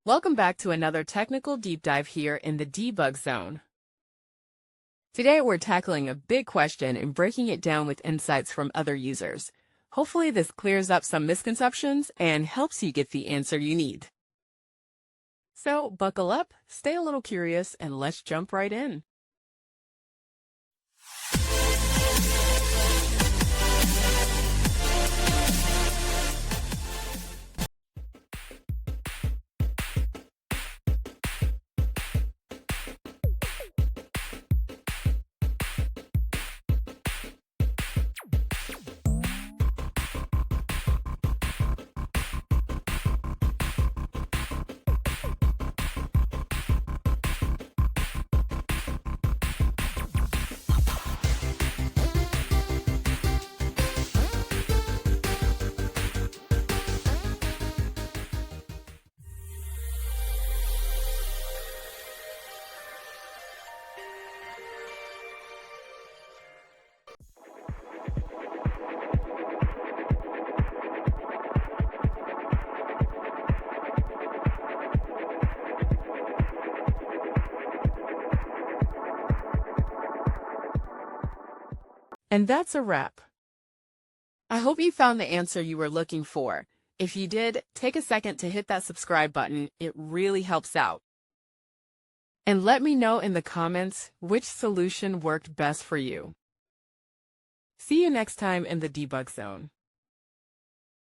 Welcome back to another technical deep dive here in the debug zone. Today we're tackling a big question and breaking it down with insights from other users. Hopefully this clears up some misconceptions and helps you get the answer you need. So buckle up, stay a little curious, and let's jump right in. And that's a wrap. I hope you found the answer you were looking for. If you did, take a second to hit that subscribe button. It really helps out. And let me know in the comments which solution worked best for you. See you next time in the debug zone.